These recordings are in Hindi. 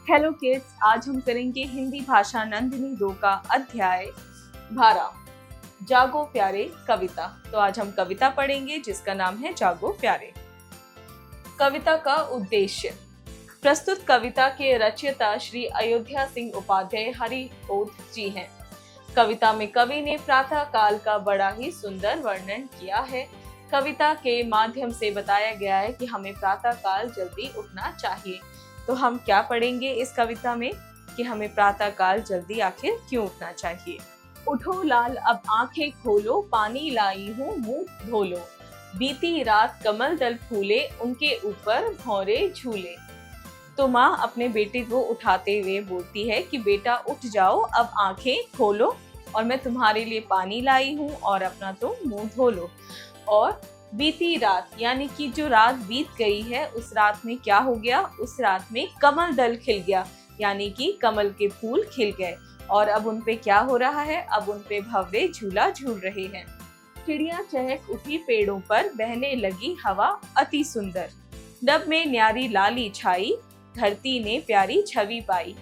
हेलो किड्स, आज हम करेंगे हिंदी भाषा नंदिनी 2 का अध्याय 12 जागो प्यारे कविता। तो आज हम कविता पढ़ेंगे जिसका नाम है जागो प्यारे। कविता का उद्देश्य। प्रस्तुत कविता के रचयिता श्री अयोध्या सिंह उपाध्याय हरिओध जी हैं। कविता में कवि ने प्रातः काल का बड़ा ही सुंदर वर्णन किया है। कविता के माध्यम से बताया गया है कि हमें प्रातः काल जल्दी उठना चाहिए। तो हम क्या पढ़ेंगे इस कविता में कि हमें प्रातः काल जल्दी आखिर क्यों उठना चाहिए। उठो लाल अब आंखें खोलो, पानी लाई हूँ मुंह धो लो। बीती रात कमल दल फूले, उनके ऊपर भौरे झूले। तो माँ अपने बेटे को उठाते हुए बोलती है कि बेटा उठ जाओ, अब आंखें खोलो और मैं तुम्हारे लिए पानी लाई हूँ और अपना तुम मुंह धो लो। और बीती रात यानी कि जो रात बीत गई है उस रात में क्या हो गया, उस रात में कमल दल खिल गया यानी कि कमल के फूल खिल गए और अब उन पे क्या हो रहा है, अब उन पे भंवरे झूला झूल रहे हैं। चिड़िया चहक उठी पेड़ों पर, बहने लगी हवा अति सुंदर। नभ में न्यारी लाली छाई, धरती ने प्यारी छवि पाई।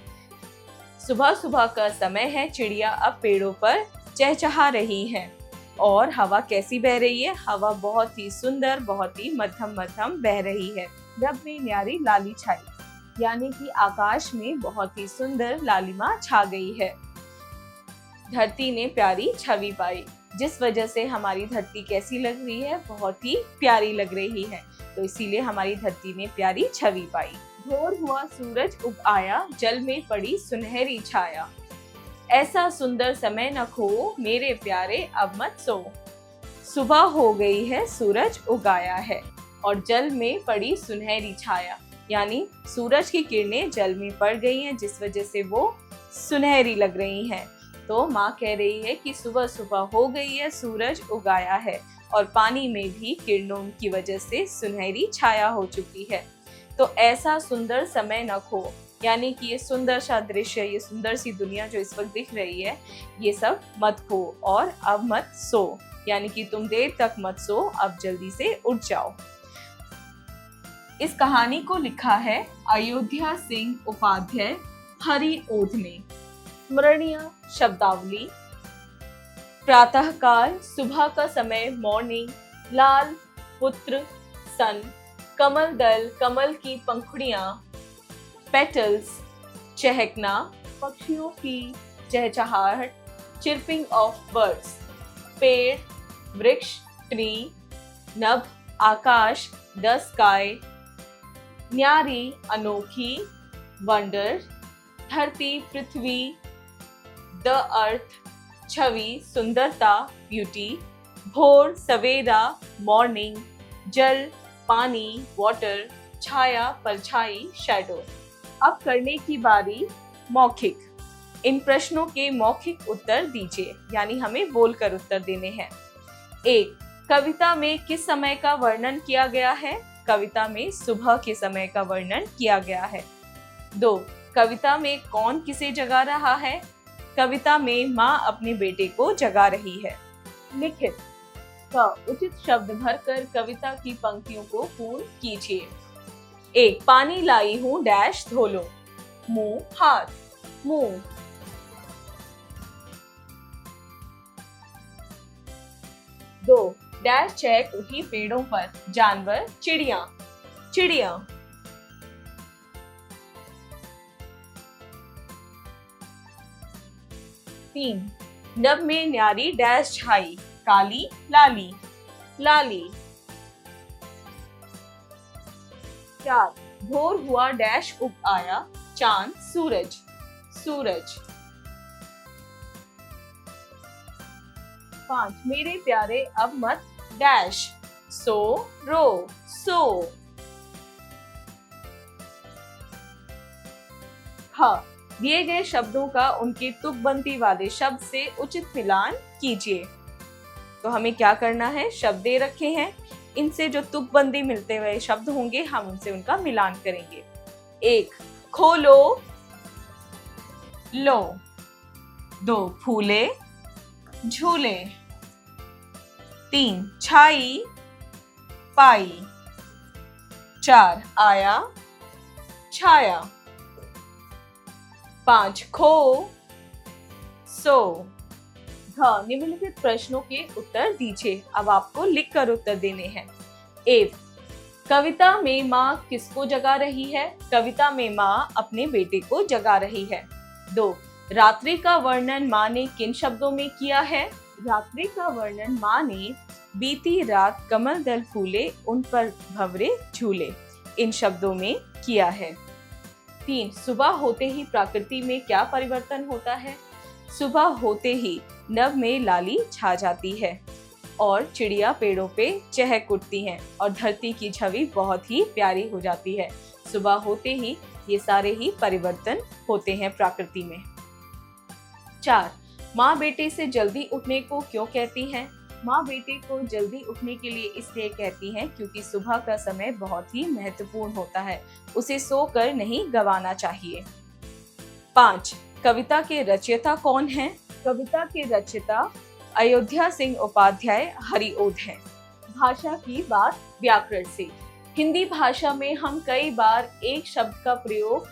सुबह सुबह का समय है, चिड़िया अब पेड़ों पर चहचहा रही हैं और हवा कैसी बह रही है, हवा बहुत ही सुंदर, बहुत ही मध्यम मध्यम बह रही है। नभ में न्यारी लाली छाई यानी कि आकाश में बहुत ही सुंदर लालिमा छा गई है। धरती ने प्यारी छवि पाई, जिस वजह से हमारी धरती कैसी लग रही है, बहुत ही प्यारी लग रही है। तो इसीलिए हमारी धरती ने प्यारी छवि पाई। भोर हुआ सूरज उग आया, जल में पड़ी सुनहरी छाया। ऐसा सुंदर समय न खो, मेरे प्यारे अब मत सो। सुबह हो गई है, सूरज उगाया है और जल में पड़ी सुनहरी छाया यानी सूरज की किरणें जल में पड़ गई हैं, जिस वजह से वो सुनहरी लग रही हैं। तो माँ कह रही है कि सुबह सुबह हो गई है, सूरज उगाया है और पानी में भी किरणों की वजह से सुनहरी छाया हो चुकी है। तो ऐसा सुंदर समय न खो यानी कि ये सुंदर सा दृश्य, ये सुंदर सी दुनिया जो इस वक्त दिख रही है, ये सब मत खो और अब मत सो यानी कि तुम देर तक मत सो, अब जल्दी से उठ जाओ। इस कहानी को लिखा है अयोध्या सिंह उपाध्याय हरिओध ने। स्मरणीय शब्दावली। प्रातः काल, सुबह का समय, मॉर्निंग। लाल, पुत्र, सन। कमल दल, कमल की पंखुड़ियां। पेटल्स, चहकना, पक्षियों की चहचहाहट, चिर्पिंग ऑफ बर्ड्स। पेड़, वृक्ष, ट्री। नभ, आकाश, द स्काई। न्यारी, अनोखी, वंडर। धरती, पृथ्वी, द अर्थ। छवि, सुंदरता, ब्यूटी। भोर, सवेरा, मॉर्निंग। जल, पानी, वाटर। छाया, परछाई, शैडो। अब करने की बारी मौखिक। इन प्रश्नों के मौखिक उत्तर दीजिए यानी हमें बोलकर उत्तर देने हैं। 1. कविता में किस समय का वर्णन किया गया है? कविता में सुबह के समय का वर्णन किया गया है। 2. कविता में कौन किसे जगा रहा है? कविता में माँ अपने बेटे को जगा रही है। लिखित का उचित शब्द भरकर कविता की पंक्तियों को पूर्ण कीजिए। 1. पानी लाई हूँ डैश धो लो। मुंह, हाथ, मुंह। 2. डैश चहक उठी पेड़ों पर, जानवर, चिड़िया, चिड़िया। 3. नभ में न्यारी डैश छाई, काली, लाली, लाली। 4. भोर हुआ डैश उग आया, चांद, सूरज, सूरज। 5. मेरे प्यारे अब मत डैश, सो, रो, सो। ख. दिए गए शब्दों का उनके तुकबंदी वाले शब्द से उचित मिलान कीजिए। तो हमें क्या करना है, शब्द दे रखे हैं, इनसे जो तुकबंदी मिलते हुए शब्द होंगे हम उनसे उनका मिलान करेंगे। 1. खोलो, लो। 2. फूले, झूले। 3. छाई, पाई। 4 आया छाया। 5 खो सो। निम्नलिखित प्रश्नों के उत्तर दीजिए। अब आपको लिखकर उत्तर देने हैं। 1 कविता में माँ किसको जगा रही है? कविता में माँ अपने बेटे को जगा रही है। 2 रात्रि का वर्णन माँ ने किन शब्दों में किया है? रात्रि का वर्णन माँ ने बीती रात कमल दल फूले उन पर भंवरे झूले इन शब्दों में किया है। 3 सुबह होते ही प्रकृति में क्या परिवर्तन होता है? सुबह होते ही नभ में लाली छा जाती है और चिड़िया पेड़ों पे चहक उठती हैं और धरती की छवि बहुत ही प्यारी हो जाती है। सुबह होते ही ये सारे ही परिवर्तन होते हैं प्रकृति में। 4 माँ बेटे से जल्दी उठने को क्यों कहती हैं? माँ बेटे को जल्दी उठने के लिए इसलिए कहती हैं क्योंकि सुबह का समय बहुत ही महत्वपूर्ण होता है, उसे सोकर नहीं गंवाना चाहिए। 5 कविता के रचयिता कौन हैं? कविता के रचयिता अयोध्या सिंह उपाध्याय हरिओध हैं। भाषा की बात व्याकरण से। हिंदी भाषा में हम कई बार एक शब्द का प्रयोग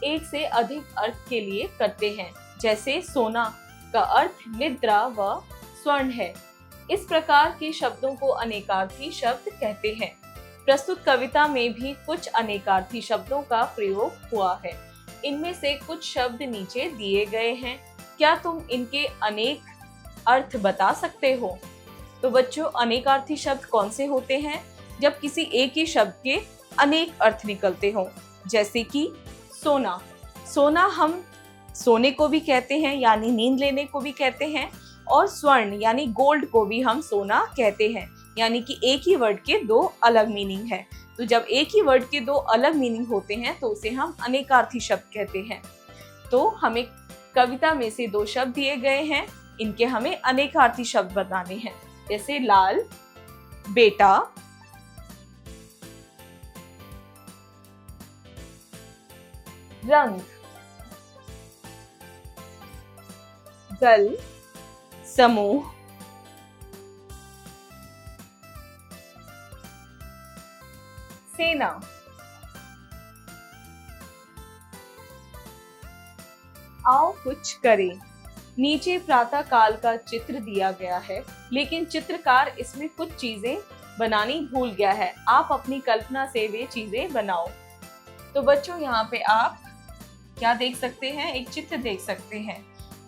एक से अधिक अर्थ के लिए करते हैं, जैसे सोना का अर्थ निद्रा व स्वर्ण है। इस प्रकार के शब्दों को अनेकार्थी शब्द कहते हैं। प्रस्तुत कविता में भी कुछ अनेकार्थी शब्दों का प्रयोग हुआ है। इनमें से कुछ शब्द नीचे दिए गए हैं। क्या तुम इनके अनेक अर्थ बता सकते हो? तो बच्चों, अनेकार्थी शब्द कौन से होते हैं? जब किसी एक ही शब्द के अनेक अर्थ निकलते हों, जैसे कि सोना। सोना हम सोने को भी कहते हैं यानी नींद लेने को भी कहते हैं, और स्वर्ण यानी गोल्ड को भी हम सोना कहते हैं, यानी कि एक ही वर्ड के दो अलग मीनिंग है। तो जब एक ही वर्ड के दो अलग मीनिंग होते हैं तो उसे हम अनेकार्थी शब्द कहते हैं। तो हमें कविता में से 2 शब्द दिए गए हैं, इनके हमें अनेकार्थी शब्द बताने हैं, जैसे लाल, बेटा, रंग, दल, समूह, सेना। आओ कुछ करें। नीचे प्रातः काल का चित्र दिया गया है, लेकिन चित्रकार इसमें कुछ चीजें बनानी भूल गया है। आप अपनी कल्पना से वे चीजें बनाओ। तो बच्चों, यहाँ पे आप क्या देख सकते हैं? एक चित्र देख सकते हैं।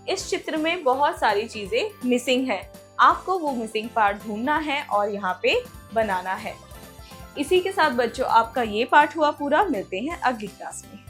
इस चित्र में बहुत सारी चीजें मिसिंग हैं। आपको वो मिसिंग पार्ट ढूंढना है और यहाँ पे बनाना है। इसी के साथ बच्चों, आपका ये पार्ट हुआ पूरा। मिलते हैं अगली क्लास में।